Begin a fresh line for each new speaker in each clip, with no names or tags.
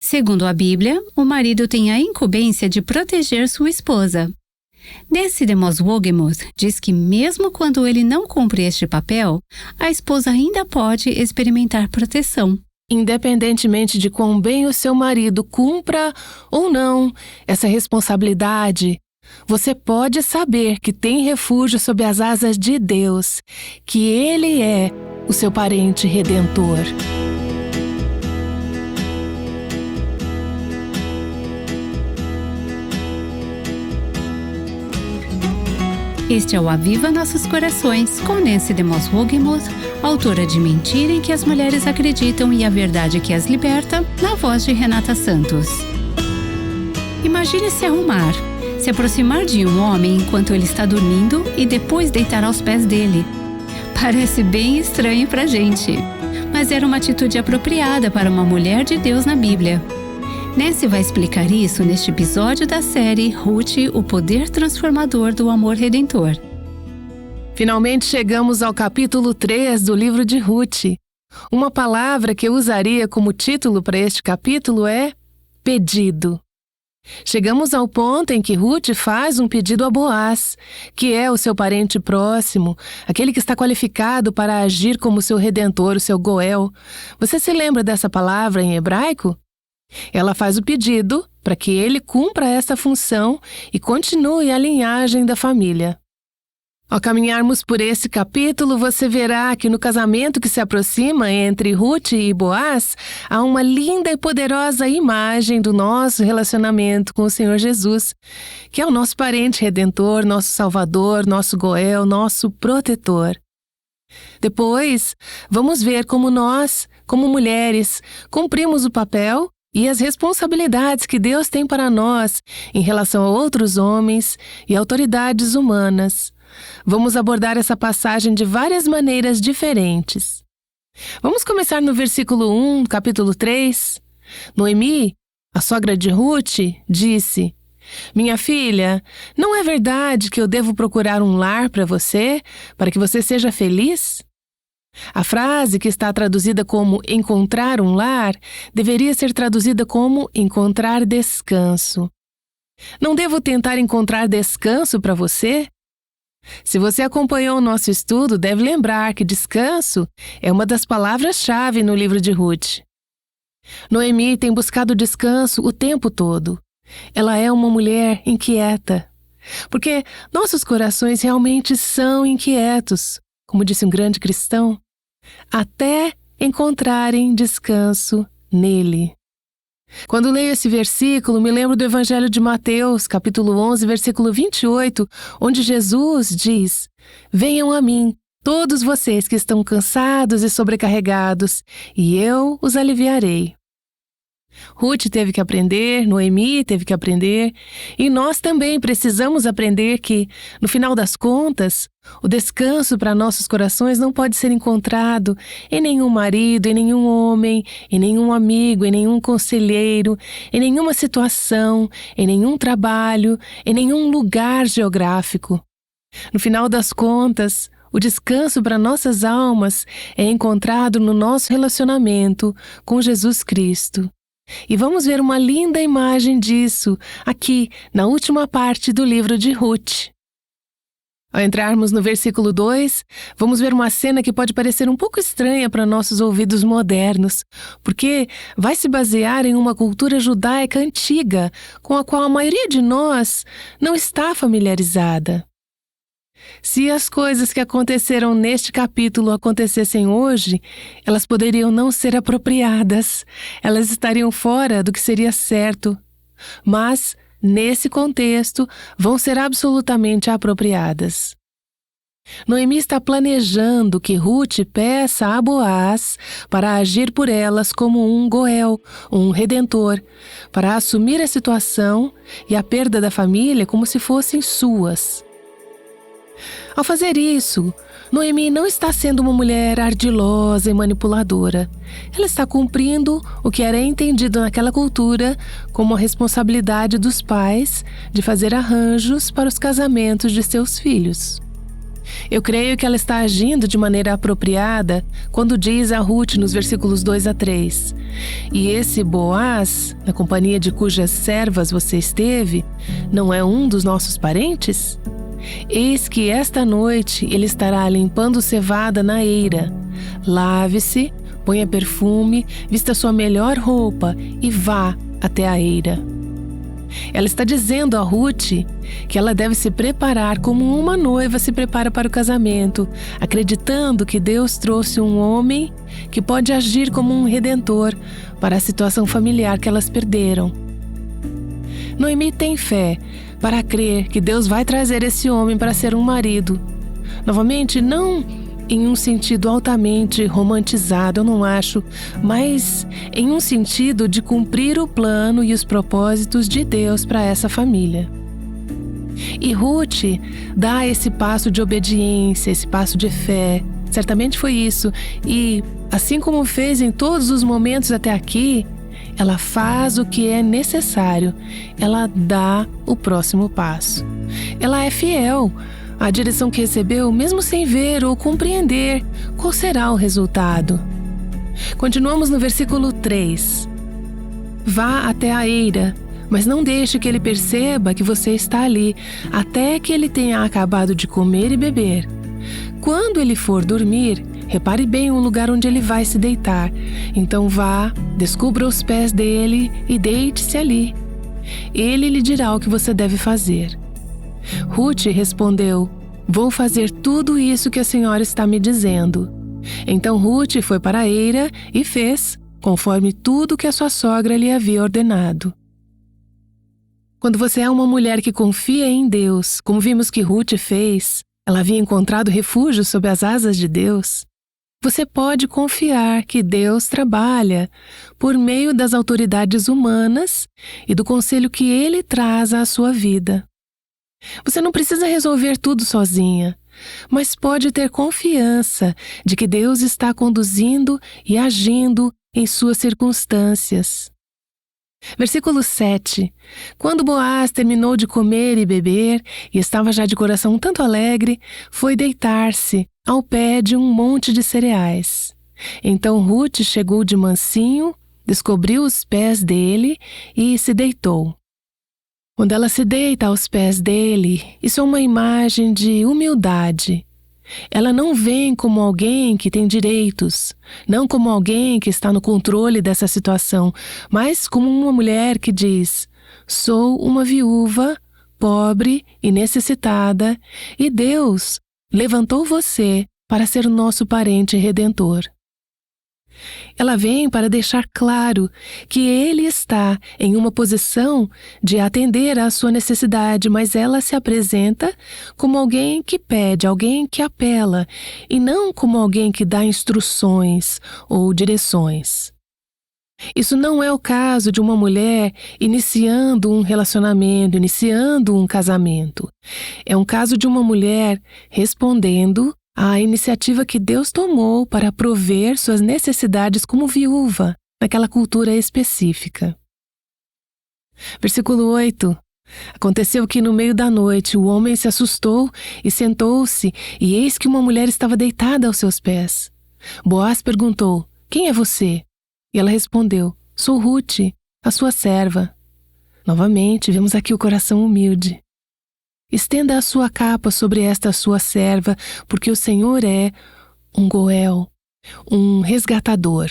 Segundo a Bíblia, o marido tem a incumbência de proteger sua esposa. Decidemos Wogemuth diz que mesmo quando ele não cumpre este papel, a esposa ainda pode experimentar proteção.
Independentemente de quão bem o seu marido cumpra ou não essa responsabilidade, você pode saber que tem refúgio sob as asas de Deus, que Ele é o seu parente redentor.
Este é o Aviva Nossos Corações, com Nancy DeMoss Wogemuth, autora de Mentira em que as Mulheres Acreditam e a Verdade que as Liberta, na voz de Renata Santos. Imagine se arrumar, se aproximar de um homem enquanto ele está dormindo e depois deitar aos pés dele. Parece bem estranho pra gente, mas era uma atitude apropriada para uma mulher de Deus na Bíblia. Nancy vai explicar isso neste episódio da série Ruth, o poder transformador do amor redentor.
Finalmente chegamos ao capítulo 3 do livro de Ruth. Uma palavra que eu usaria como título para este capítulo é pedido. Chegamos ao ponto em que Ruth faz um pedido a Boaz, que é o seu parente próximo, aquele que está qualificado para agir como seu redentor, o seu Goel. Você se lembra dessa palavra em hebraico? Ela faz o pedido para que ele cumpra esta função e continue a linhagem da família. Ao caminharmos por esse capítulo, você verá que no casamento que se aproxima entre Ruth e Boaz, há uma linda e poderosa imagem do nosso relacionamento com o Senhor Jesus, que é o nosso parente redentor, nosso salvador, nosso Goel, nosso protetor. Depois, vamos ver como nós, como mulheres, cumprimos o papel e as responsabilidades que Deus tem para nós em relação a outros homens e autoridades humanas. Vamos abordar essa passagem de várias maneiras diferentes. Vamos começar no versículo 1, capítulo 3. Noemi, a sogra de Ruth, disse: "Minha filha, não é verdade que eu devo procurar um lar para que você seja feliz?" A frase, que está traduzida como encontrar um lar, deveria ser traduzida como encontrar descanso. Não devo tentar encontrar descanso para você? Se você acompanhou o nosso estudo, deve lembrar que descanso é uma das palavras-chave no livro de Ruth. Noemi tem buscado descanso o tempo todo. Ela é uma mulher inquieta, porque nossos corações realmente são inquietos, como disse um grande cristão, até encontrarem descanso nele. Quando leio esse versículo, me lembro do Evangelho de Mateus, capítulo 11, versículo 28, onde Jesus diz: "Venham a mim, todos vocês que estão cansados e sobrecarregados, e eu os aliviarei." Ruth teve que aprender, Noemi teve que aprender, e nós também precisamos aprender que, no final das contas, o descanso para nossos corações não pode ser encontrado em nenhum marido, em nenhum homem, em nenhum amigo, em nenhum conselheiro, em nenhuma situação, em nenhum trabalho, em nenhum lugar geográfico. No final das contas, o descanso para nossas almas é encontrado no nosso relacionamento com Jesus Cristo. E vamos ver uma linda imagem disso aqui na última parte do livro de Ruth. Ao entrarmos no versículo 2, vamos ver uma cena que pode parecer um pouco estranha para nossos ouvidos modernos, porque vai se basear em uma cultura judaica antiga, com a qual a maioria de nós não está familiarizada. Se as coisas que aconteceram neste capítulo acontecessem hoje, elas poderiam não ser apropriadas, elas estariam fora do que seria certo. Mas, nesse contexto, vão ser absolutamente apropriadas. Noemi está planejando que Ruth peça a Boaz para agir por elas como um Goel, um redentor, para assumir a situação e a perda da família como se fossem suas. Ao fazer isso, Noemi não está sendo uma mulher ardilosa e manipuladora. Ela está cumprindo o que era entendido naquela cultura como a responsabilidade dos pais de fazer arranjos para os casamentos de seus filhos. Eu creio que ela está agindo de maneira apropriada quando diz a Ruth nos versículos 2 a 3: E esse Boaz, na companhia de cujas servas você esteve, não é um dos nossos parentes? Eis que esta noite ele estará limpando cevada na eira. Lave-se, ponha perfume, vista sua melhor roupa e vá até a eira. Ela está dizendo a Ruth que ela deve se preparar como uma noiva se prepara para o casamento, acreditando que Deus trouxe um homem que pode agir como um redentor para a situação familiar que elas perderam. Noemi tem fé para crer que Deus vai trazer esse homem para ser um marido. Novamente, não em um sentido altamente romantizado, eu não acho, mas em um sentido de cumprir o plano e os propósitos de Deus para essa família. E Ruth dá esse passo de obediência, esse passo de fé. Certamente foi isso. E, assim como fez em todos os momentos até aqui, ela faz o que é necessário. Ela dá o próximo passo. Ela é fiel à direção que recebeu, mesmo sem ver ou compreender qual será o resultado. Continuamos no versículo 3. Vá até a eira, mas não deixe que ele perceba que você está ali, até que ele tenha acabado de comer e beber. Quando ele for dormir, repare bem o lugar onde ele vai se deitar. Então vá, descubra os pés dele e deite-se ali. Ele lhe dirá o que você deve fazer. Ruth respondeu: Vou fazer tudo isso que a senhora está me dizendo. Então Ruth foi para a eira e fez, conforme tudo que a sua sogra lhe havia ordenado. Quando você é uma mulher que confia em Deus, como vimos que Ruth fez, ela havia encontrado refúgio sob as asas de Deus, você pode confiar que Deus trabalha por meio das autoridades humanas e do conselho que Ele traz à sua vida. Você não precisa resolver tudo sozinha, mas pode ter confiança de que Deus está conduzindo e agindo em suas circunstâncias. Versículo 7. Quando Boaz terminou de comer e beber, e estava já de coração um tanto alegre, foi deitar-se ao pé de um monte de cereais. Então Ruth chegou de mansinho, descobriu os pés dele e se deitou. Quando ela se deita aos pés dele, isso é uma imagem de humildade. Ela não vem como alguém que tem direitos, não como alguém que está no controle dessa situação, mas como uma mulher que diz: sou uma viúva, pobre e necessitada, e Deus levantou você para ser o nosso parente redentor. Ela vem para deixar claro que Ele está em uma posição de atender à sua necessidade, mas ela se apresenta como alguém que pede, alguém que apela, e não como alguém que dá instruções ou direções. Isso não é o caso de uma mulher iniciando um relacionamento, iniciando um casamento. É um caso de uma mulher respondendo à iniciativa que Deus tomou para prover suas necessidades como viúva, naquela cultura específica. Versículo 8. Aconteceu que no meio da noite o homem se assustou e sentou-se, e eis que uma mulher estava deitada aos seus pés. Boaz perguntou: Quem é você? E ela respondeu: Sou Ruth, a sua serva. Novamente, vemos aqui o coração humilde. Estenda a sua capa sobre esta sua serva, porque o Senhor é um Goel, um resgatador.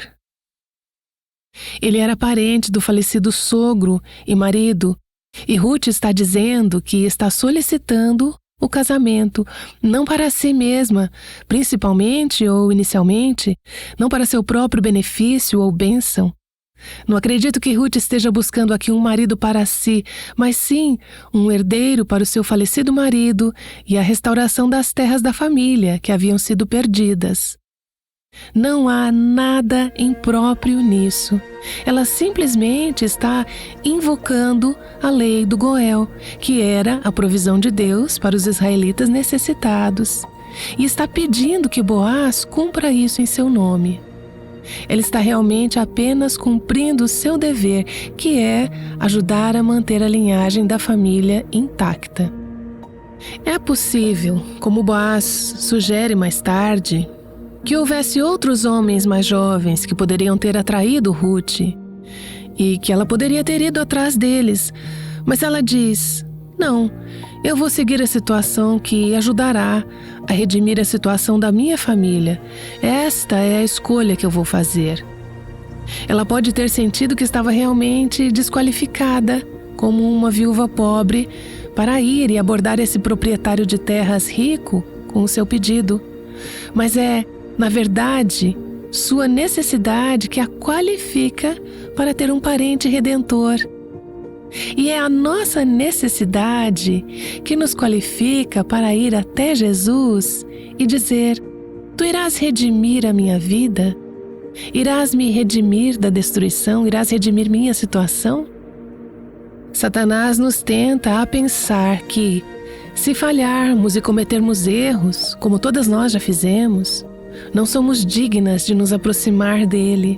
Ele era parente do falecido sogro e marido, e Ruth está dizendo que está solicitando o casamento, não para si mesma, principalmente ou inicialmente, não para seu próprio benefício ou bênção. Não acredito que Ruth esteja buscando aqui um marido para si, mas sim um herdeiro para o seu falecido marido e a restauração das terras da família que haviam sido perdidas. Não há nada impróprio nisso. Ela simplesmente está invocando a lei do Goel, que era a provisão de Deus para os israelitas necessitados, e está pedindo que Boaz cumpra isso em seu nome. Ela está realmente apenas cumprindo o seu dever, que é ajudar a manter a linhagem da família intacta. É possível, como Boaz sugere mais tarde, que houvesse outros homens mais jovens que poderiam ter atraído Ruth e que ela poderia ter ido atrás deles, mas ela diz: não, eu vou seguir a situação que ajudará a redimir a situação da minha família. Esta é a escolha que eu vou fazer. Ela pode ter sentido que estava realmente desqualificada como uma viúva pobre para ir e abordar esse proprietário de terras rico com o seu pedido. Mas é, na verdade, sua necessidade que a qualifica para ter um parente redentor. E é a nossa necessidade que nos qualifica para ir até Jesus e dizer: tu irás redimir a minha vida? Irás me redimir da destruição? Irás redimir minha situação? Satanás nos tenta a pensar que, se falharmos e cometermos erros, como todas nós já fizemos, não somos dignas de nos aproximar dele.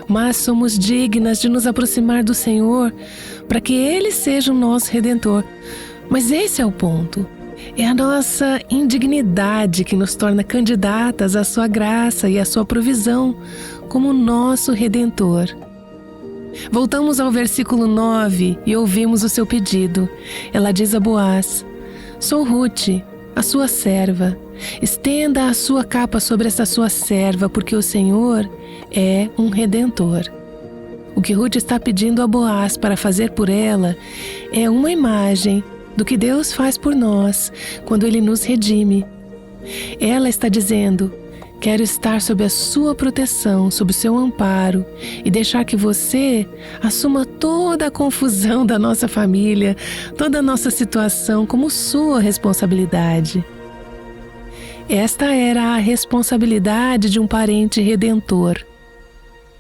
Mas somos dignas de nos aproximar do Senhor para que Ele seja o nosso Redentor. Mas esse é o ponto. É a nossa indignidade que nos torna candidatas à sua graça e à sua provisão como nosso Redentor. Voltamos ao versículo 9 e ouvimos o seu pedido. Ela diz a Boaz: sou Ruth, a sua serva. Estenda a sua capa sobre essa sua serva, porque o Senhor é um Redentor. O que Ruth está pedindo a Boaz para fazer por ela é uma imagem do que Deus faz por nós quando Ele nos redime. Ela está dizendo: quero estar sob a sua proteção, sob o seu amparo e deixar que você assuma toda a confusão da nossa família, toda a nossa situação como sua responsabilidade. Esta era a responsabilidade de um parente redentor.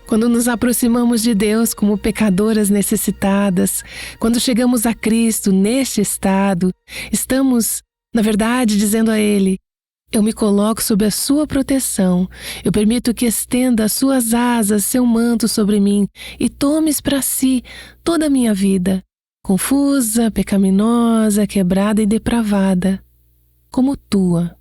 Quando nos aproximamos de Deus como pecadoras necessitadas, quando chegamos a Cristo neste estado, estamos, na verdade, dizendo a Ele: eu me coloco sob a sua proteção, eu permito que estenda as suas asas, seu manto sobre mim e tomes para si toda a minha vida, confusa, pecaminosa, quebrada e depravada, como tua.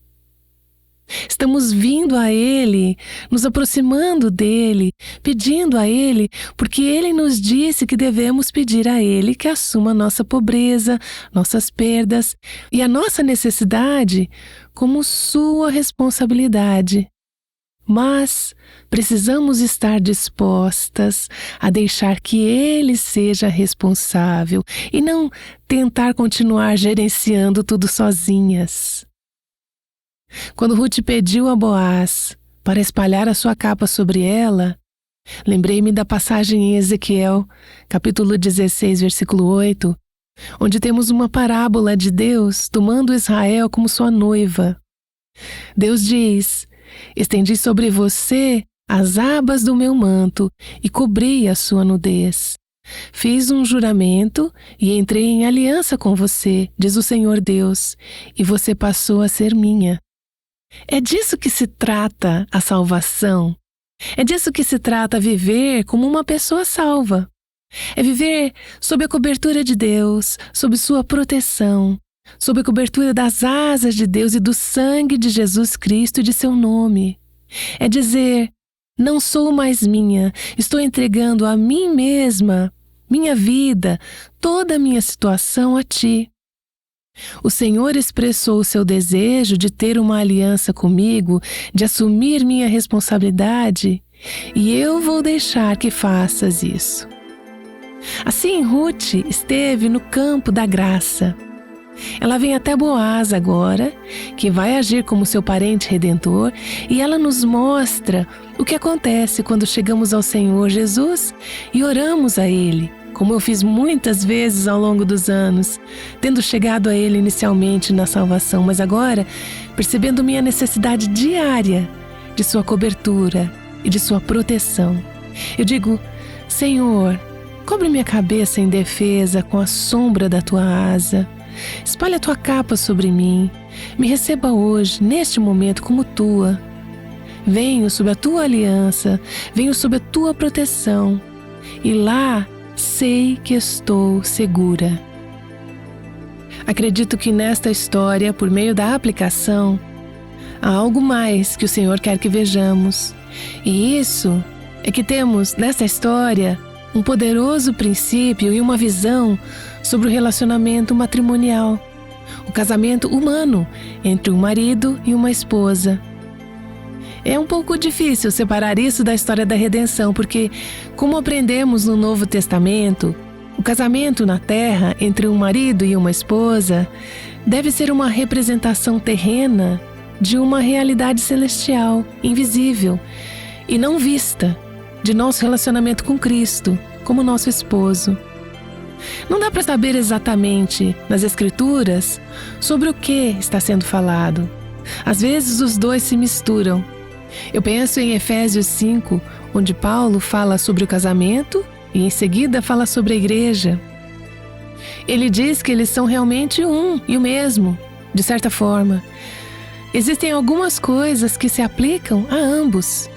Estamos vindo a Ele, nos aproximando dEle, pedindo a Ele, porque Ele nos disse que devemos pedir a Ele que assuma nossa pobreza, nossas perdas e a nossa necessidade como sua responsabilidade. Mas precisamos estar dispostas a deixar que Ele seja responsável e não tentar continuar gerenciando tudo sozinhas. Quando Ruth pediu a Boaz para espalhar a sua capa sobre ela, lembrei-me da passagem em Ezequiel, capítulo 16, versículo 8, onde temos uma parábola de Deus tomando Israel como sua noiva. Deus diz: estendi sobre você as abas do meu manto e cobri a sua nudez. Fiz um juramento e entrei em aliança com você, diz o Senhor Deus, e você passou a ser minha. É disso que se trata a salvação. É disso que se trata viver como uma pessoa salva. É viver sob a cobertura de Deus, sob sua proteção, sob a cobertura das asas de Deus e do sangue de Jesus Cristo e de seu nome. É dizer: não sou mais minha, estou entregando a mim mesma, minha vida, toda a minha situação a ti. O Senhor expressou o seu desejo de ter uma aliança comigo, de assumir minha responsabilidade, e eu vou deixar que faças isso. Assim, Ruth esteve no campo da graça. Ela vem até Boaz agora, que vai agir como seu parente redentor, e ela nos mostra o que acontece quando chegamos ao Senhor Jesus e oramos a Ele, como eu fiz muitas vezes ao longo dos anos, tendo chegado a Ele inicialmente na salvação, mas agora percebendo minha necessidade diária de sua cobertura e de sua proteção. Eu digo: Senhor, cobre minha cabeça em defesa com a sombra da tua asa. Espalha a tua capa sobre mim. Me receba hoje, neste momento, como tua. Venho sob a tua aliança, venho sob a tua proteção. E lá sei que estou segura. Acredito que nesta história, por meio da aplicação, há algo mais que o Senhor quer que vejamos. E isso é que temos nessa história um poderoso princípio e uma visão sobre o relacionamento matrimonial, o casamento humano entre um marido e uma esposa. É um pouco difícil separar isso da história da redenção, porque, como aprendemos no Novo Testamento, o casamento na terra entre um marido e uma esposa deve ser uma representação terrena de uma realidade celestial, invisível e não vista, de nosso relacionamento com Cristo, como nosso esposo. Não dá para saber exatamente nas Escrituras sobre o que está sendo falado. Às vezes os dois se misturam. Eu penso em Efésios 5, onde Paulo fala sobre o casamento e em seguida fala sobre a igreja. Ele diz que eles são realmente um e o mesmo, de certa forma. Existem algumas coisas que se aplicam a ambos.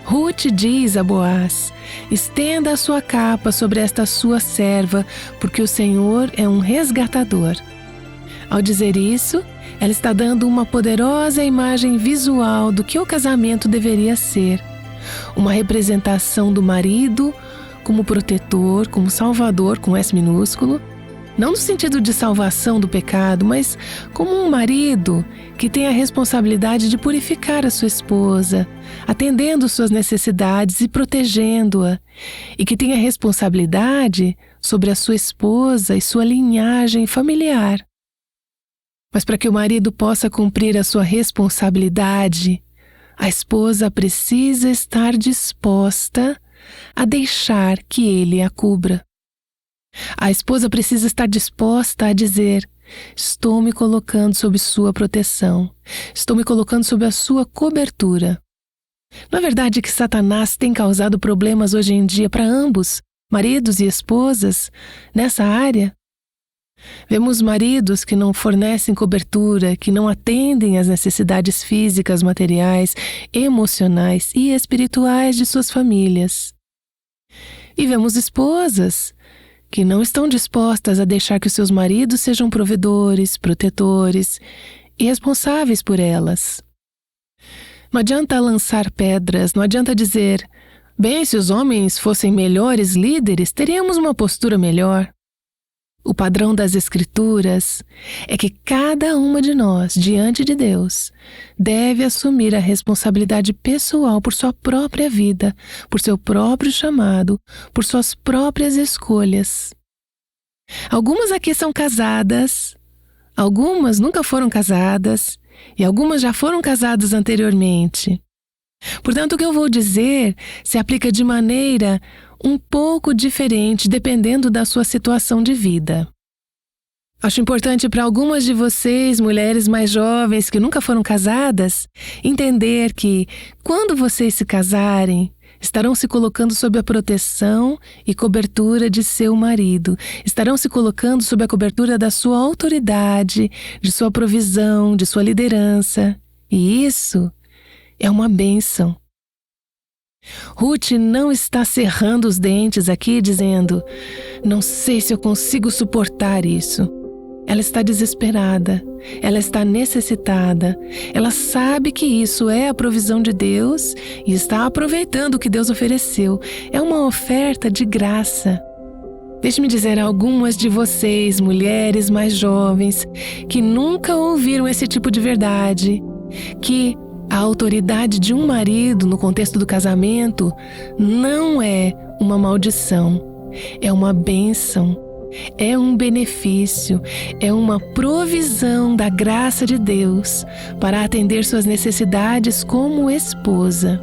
Ruth diz a Boaz: estenda a sua capa sobre esta sua serva, porque o Senhor é um resgatador. Ao dizer isso, ela está dando uma poderosa imagem visual do que o casamento deveria ser. Uma representação do marido como protetor, como salvador, com S minúsculo, não no sentido de salvação do pecado, mas como um marido que tem a responsabilidade de purificar a sua esposa, atendendo suas necessidades e protegendo-a, e que tem a responsabilidade sobre a sua esposa e sua linhagem familiar. Mas para que o marido possa cumprir a sua responsabilidade, a esposa precisa estar disposta a deixar que ele a cubra. A esposa precisa estar disposta a dizer: estou me colocando sob sua proteção, estou me colocando sob a sua cobertura. Não é verdade que Satanás tem causado problemas hoje em dia para ambos, maridos e esposas, nessa área? Vemos maridos que não fornecem cobertura, que não atendem às necessidades físicas, materiais, emocionais e espirituais de suas famílias. E vemos esposas que não estão dispostas a deixar que os seus maridos sejam provedores, protetores e responsáveis por elas. Não adianta lançar pedras, não adianta dizer: bem, se os homens fossem melhores líderes, teríamos uma postura melhor. O padrão das Escrituras é que cada uma de nós, diante de Deus, deve assumir a responsabilidade pessoal por sua própria vida, por seu próprio chamado, por suas próprias escolhas. Algumas aqui são casadas, algumas nunca foram casadas e algumas já foram casadas anteriormente. Portanto, o que eu vou dizer se aplica de maneira um pouco diferente dependendo da sua situação de vida. Acho importante para algumas de vocês, mulheres mais jovens que nunca foram casadas, entender que, quando vocês se casarem, estarão se colocando sob a proteção e cobertura de seu marido. Estarão se colocando sob a cobertura da sua autoridade, de sua provisão, de sua liderança. E isso é uma bênção. Ruth não está cerrando os dentes aqui dizendo: não sei se eu consigo suportar isso. Ela está desesperada, ela está necessitada, ela sabe que isso é a provisão de Deus e está aproveitando o que Deus ofereceu. É uma oferta de graça. Deixe-me dizer a algumas de vocês, mulheres mais jovens, que nunca ouviram esse tipo de verdade, que a autoridade de um marido no contexto do casamento não é uma maldição, é uma bênção, é um benefício, é uma provisão da graça de Deus para atender suas necessidades como esposa.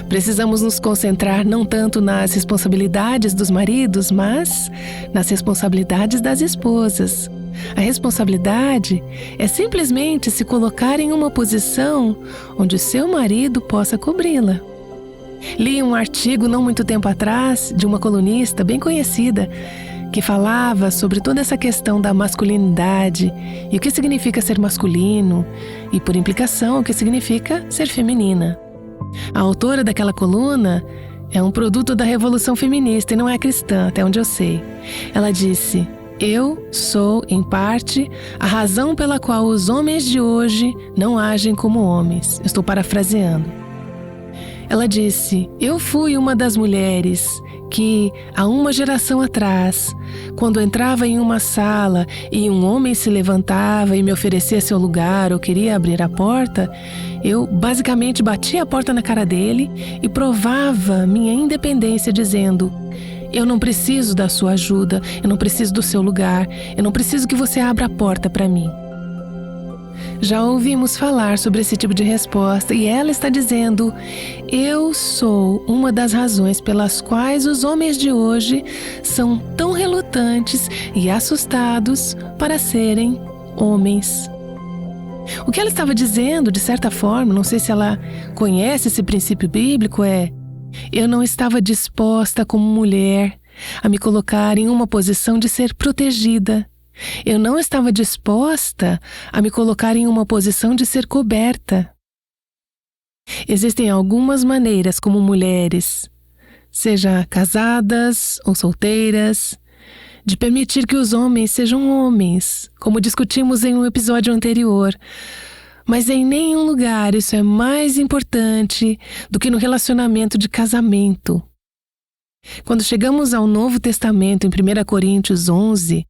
Precisamos nos concentrar não tanto nas responsabilidades dos maridos, mas nas responsabilidades das esposas. A responsabilidade é simplesmente se colocar em uma posição onde seu marido possa cobri-la. Li um artigo não muito tempo atrás de uma colunista bem conhecida que falava sobre toda essa questão da masculinidade e o que significa ser masculino e, por implicação, o que significa ser feminina. A autora daquela coluna é um produto da revolução feminista e não é cristã, até onde eu sei. Ela disse: Eu sou, em parte, a razão pela qual os homens de hoje não agem como homens. Estou parafraseando. Ela disse: eu fui uma das mulheres que, há uma geração atrás, quando entrava em uma sala e um homem se levantava e me oferecia seu lugar ou queria abrir a porta, eu basicamente batia a porta na cara dele e provava minha independência dizendo: eu não preciso da sua ajuda, eu não preciso do seu lugar, eu não preciso que você abra a porta para mim. Já ouvimos falar sobre esse tipo de resposta e ela está dizendo: eu sou uma das razões pelas quais os homens de hoje são tão relutantes e assustados para serem homens. O que ela estava dizendo, de certa forma, não sei se ela conhece esse princípio bíblico, é: eu não estava disposta como mulher a me colocar em uma posição de ser protegida. Eu não estava disposta a me colocar em uma posição de ser coberta. Existem algumas maneiras como mulheres, seja casadas ou solteiras, de permitir que os homens sejam homens, como discutimos em um episódio anterior. Mas em nenhum lugar isso é mais importante do que no relacionamento de casamento. Quando chegamos ao Novo Testamento, em 1 Coríntios 11,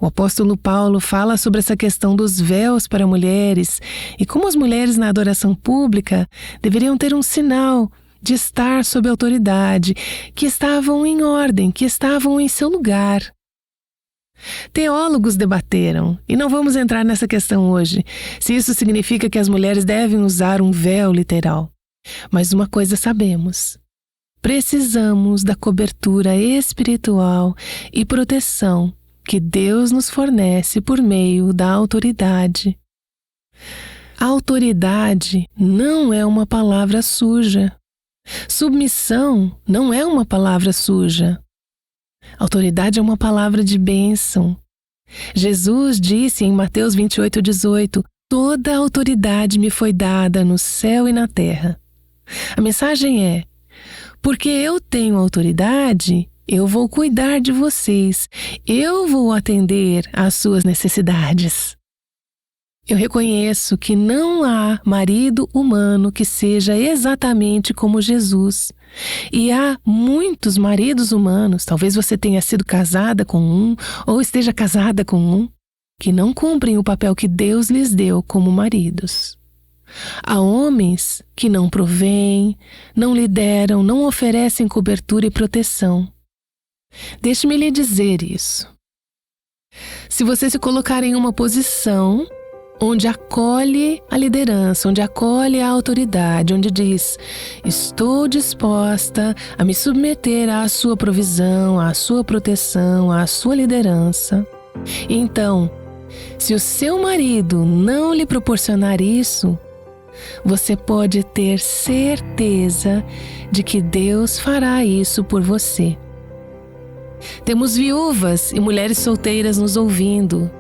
o apóstolo Paulo fala sobre essa questão dos véus para mulheres e como as mulheres na adoração pública deveriam ter um sinal de estar sob autoridade, que estavam em ordem, que estavam em seu lugar. Teólogos debateram, e não vamos entrar nessa questão hoje, se isso significa que as mulheres devem usar um véu literal. Mas uma coisa sabemos: precisamos da cobertura espiritual e proteção que Deus nos fornece por meio da autoridade. Autoridade não é uma palavra suja. Submissão não é uma palavra suja. Autoridade é uma palavra de bênção. Jesus disse em Mateus 28:18: toda a autoridade me foi dada no céu e na terra. A mensagem é: porque eu tenho autoridade, eu vou cuidar de vocês, eu vou atender às suas necessidades. Eu reconheço que não há marido humano que seja exatamente como Jesus. E há muitos maridos humanos, talvez você tenha sido casada com um ou esteja casada com um, que não cumprem o papel que Deus lhes deu como maridos. Há homens que não provêm, não lideram, não oferecem cobertura e proteção. Deixe-me lhe dizer isso. Se você se colocar em uma posição onde acolhe a liderança, onde acolhe a autoridade, onde diz: estou disposta a me submeter à sua provisão, à sua proteção, à sua liderança. Então, se o seu marido não lhe proporcionar isso, você pode ter certeza de que Deus fará isso por você. Temos viúvas e mulheres solteiras nos ouvindo.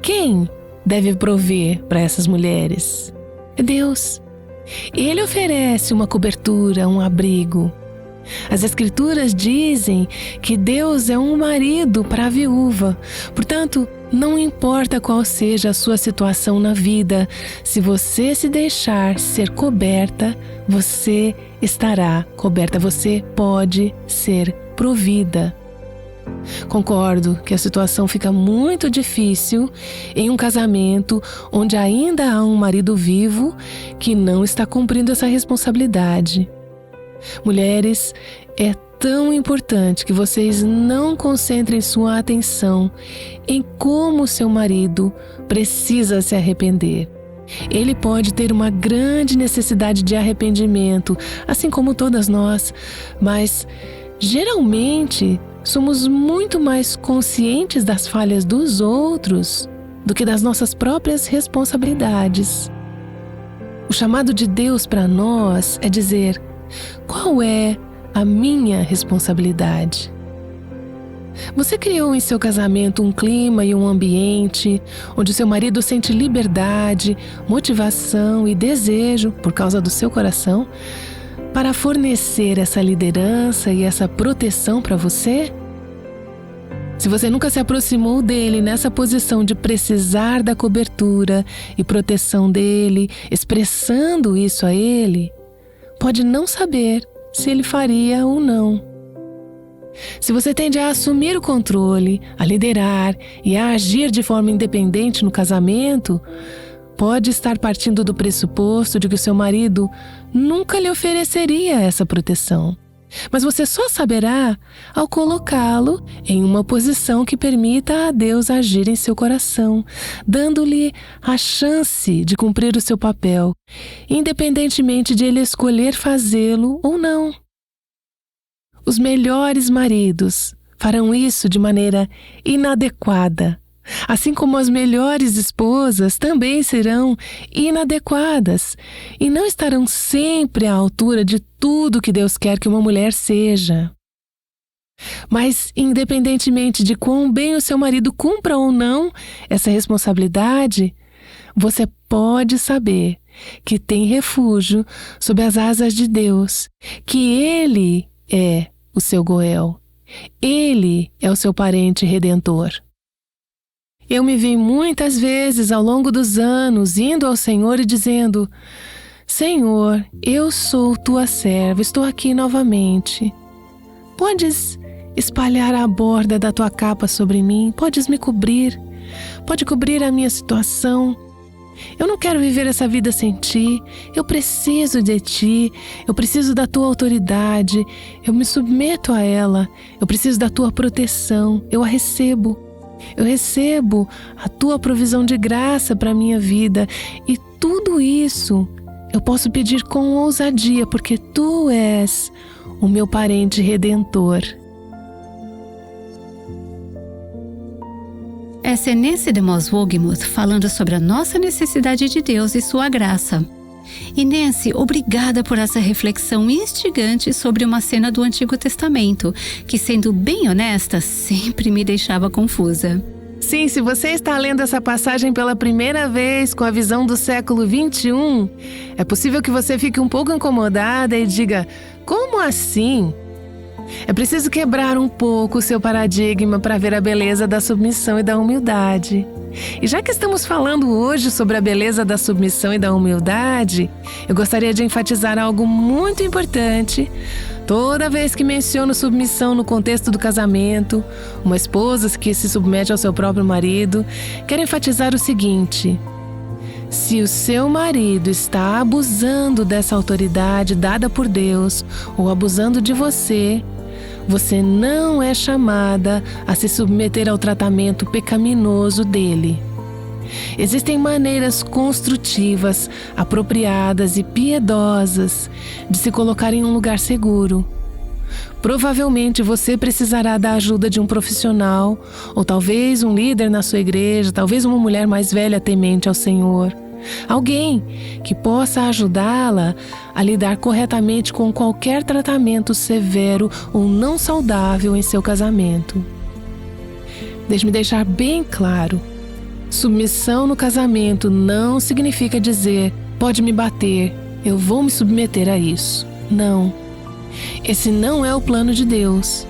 Quem deve prover para essas mulheres? É Deus. Ele oferece uma cobertura, um abrigo. As Escrituras dizem que Deus é um marido para a viúva. Portanto, não importa qual seja a sua situação na vida, se você se deixar ser coberta, você estará coberta, você pode ser provida. Concordo que a situação fica muito difícil em um casamento onde ainda há um marido vivo que não está cumprindo essa responsabilidade. Mulheres, é tão importante que vocês não concentrem sua atenção em como seu marido precisa se arrepender. Ele pode ter uma grande necessidade de arrependimento, assim como todas nós, mas geralmente somos muito mais conscientes das falhas dos outros do que das nossas próprias responsabilidades. O chamado de Deus para nós é dizer: qual é a minha responsabilidade? Você criou em seu casamento um clima e um ambiente onde seu marido sente liberdade, motivação e desejo, por causa do seu coração, para fornecer essa liderança e essa proteção para você? Se você nunca se aproximou dele nessa posição de precisar da cobertura e proteção dele, expressando isso a ele, pode não saber se ele faria ou não. Se você tende a assumir o controle, a liderar e a agir de forma independente no casamento, pode estar partindo do pressuposto de que o seu marido nunca lhe ofereceria essa proteção. Mas você só saberá ao colocá-lo em uma posição que permita a Deus agir em seu coração, dando-lhe a chance de cumprir o seu papel, independentemente de ele escolher fazê-lo ou não. Os melhores maridos farão isso de maneira inadequada, assim como as melhores esposas também serão inadequadas e não estarão sempre à altura de tudo que Deus quer que uma mulher seja. Mas, independentemente de quão bem o seu marido cumpra ou não essa responsabilidade, você pode saber que tem refúgio sob as asas de Deus, que Ele é o seu Goel. Ele é o seu parente redentor. Eu me vi muitas vezes ao longo dos anos indo ao Senhor e dizendo: Senhor, eu sou tua serva, estou aqui novamente. Podes espalhar a borda da tua capa sobre mim, podes me cobrir, pode cobrir a minha situação. Eu não quero viver essa vida sem ti, eu preciso de ti, eu preciso da tua autoridade, eu me submeto a ela, eu preciso da tua proteção, eu a recebo. Eu recebo a tua provisão de graça para a minha vida e tudo isso eu posso pedir com ousadia porque tu és o meu parente redentor.
Essa é Nancy DeMoss Wogemuth falando sobre a nossa necessidade de Deus e sua graça. E Nancy, obrigada por essa reflexão instigante sobre uma cena do Antigo Testamento, que, sendo bem honesta, sempre me deixava confusa.
Sim, se você está lendo essa passagem pela primeira vez com a visão do século 21, é possível que você fique um pouco incomodada e diga: como assim? É preciso quebrar um pouco o seu paradigma para ver a beleza da submissão e da humildade. E já que estamos falando hoje sobre a beleza da submissão e da humildade, eu gostaria de enfatizar algo muito importante. Toda vez que menciono submissão no contexto do casamento, uma esposa que se submete ao seu próprio marido, quero enfatizar o seguinte: se o seu marido está abusando dessa autoridade dada por Deus ou abusando de você, você não é chamada a se submeter ao tratamento pecaminoso dele. Existem maneiras construtivas, apropriadas e piedosas de se colocar em um lugar seguro. Provavelmente você precisará da ajuda de um profissional, ou talvez um líder na sua igreja, talvez uma mulher mais velha temente ao Senhor. Alguém que possa ajudá-la a lidar corretamente com qualquer tratamento severo ou não saudável em seu casamento. Deixe-me deixar bem claro: submissão no casamento não significa dizer, pode me bater, eu vou me submeter a isso. Não. Esse não é o plano de Deus.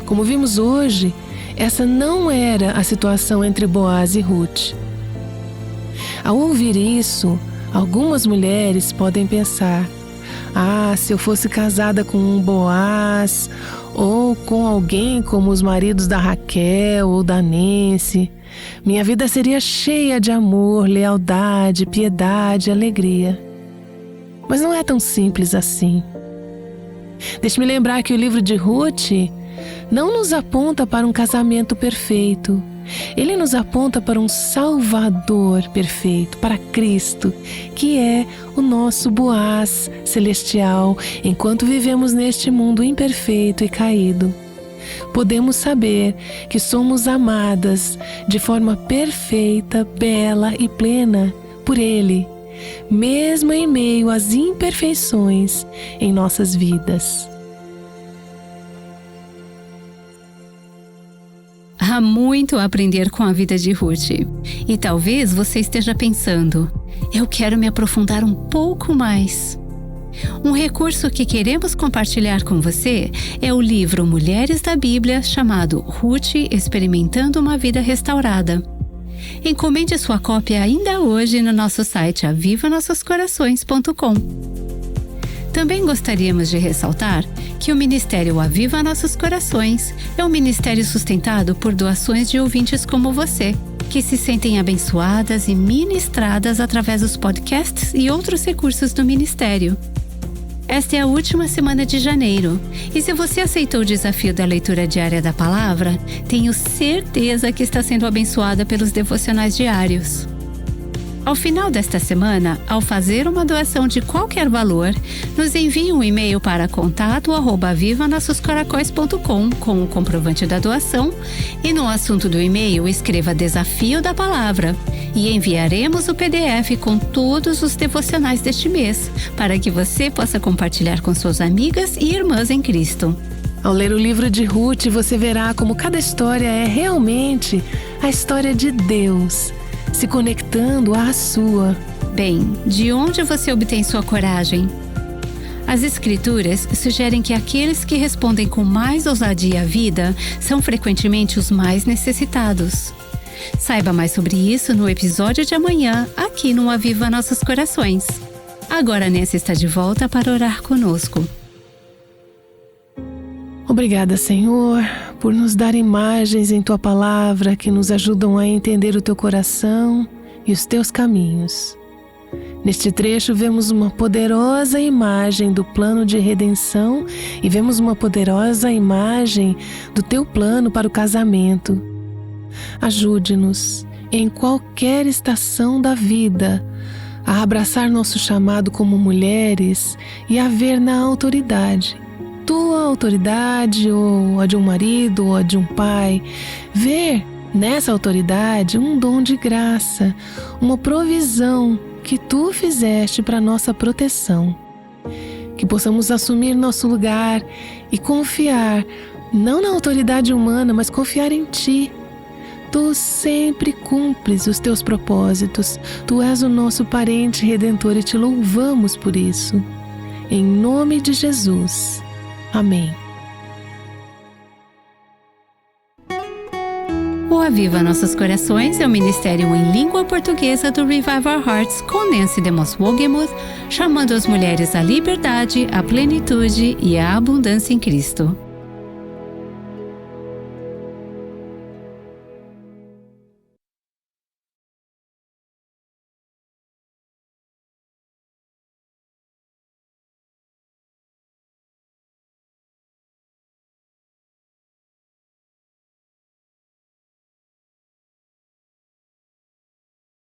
Como vimos hoje, essa não era a situação entre Boaz e Ruth. Ao ouvir isso, algumas mulheres podem pensar: se eu fosse casada com um Boaz ou com alguém como os maridos da Raquel ou da Nancy, minha vida seria cheia de amor, lealdade, piedade e alegria. Mas não é tão simples assim. Deixe-me lembrar que o livro de Ruth não nos aponta para um casamento perfeito. Ele nos aponta para um Salvador perfeito, para Cristo, que é o nosso Boaz celestial, enquanto vivemos neste mundo imperfeito e caído. Podemos saber que somos amadas de forma perfeita, bela e plena por Ele, mesmo em meio às imperfeições em nossas vidas.
Há muito a aprender com a vida de Ruth. E talvez você esteja pensando: eu quero me aprofundar um pouco mais. Um recurso que queremos compartilhar com você é o livro Mulheres da Bíblia, chamado Ruth Experimentando uma Vida Restaurada. Encomende sua cópia ainda hoje no nosso site avivanossoscorações.com. Também gostaríamos de ressaltar que o Ministério Aviva Nossos Corações é um ministério sustentado por doações de ouvintes como você, que se sentem abençoadas e ministradas através dos podcasts e outros recursos do Ministério. Esta é a última semana de janeiro, e se você aceitou o desafio da leitura diária da palavra, tenho certeza que está sendo abençoada pelos devocionais diários. Ao final desta semana, ao fazer uma doação de qualquer valor, nos envie um e-mail para contato@avivanossoscoracóis.com com o comprovante da doação e no assunto do e-mail escreva Desafio da Palavra e enviaremos o PDF com todos os devocionais deste mês para que você possa compartilhar com suas amigas e irmãs em Cristo.
Ao ler o livro de Ruth, você verá como cada história é realmente a história de Deus, se conectando à sua.
Bem, de onde você obtém sua coragem? As Escrituras sugerem que aqueles que respondem com mais ousadia à vida são frequentemente os mais necessitados. Saiba mais sobre isso no episódio de amanhã, aqui no Aviva Nossos Corações. Agora a Nancy está de volta para orar conosco.
Obrigada, Senhor, por nos dar imagens em Tua Palavra que nos ajudam a entender o Teu coração e os Teus caminhos. Neste trecho vemos uma poderosa imagem do plano de redenção e vemos uma poderosa imagem do Teu plano para o casamento. Ajude-nos, em qualquer estação da vida, a abraçar nosso chamado como mulheres e a ver na autoridade, tua autoridade, ou a de um marido, ou a de um pai, ver nessa autoridade um dom de graça, uma provisão que tu fizeste para nossa proteção. Que possamos assumir nosso lugar e confiar, não na autoridade humana, mas confiar em ti. Tu sempre cumpres os teus propósitos, tu és o nosso parente redentor e te louvamos por isso. Em nome de Jesus. Amém.
O Aviva Nossos Corações é o ministério em língua portuguesa do Revive Our Hearts com Nancy DeMoss Wogemuth, chamando as mulheres à liberdade, à plenitude e à abundância em Cristo.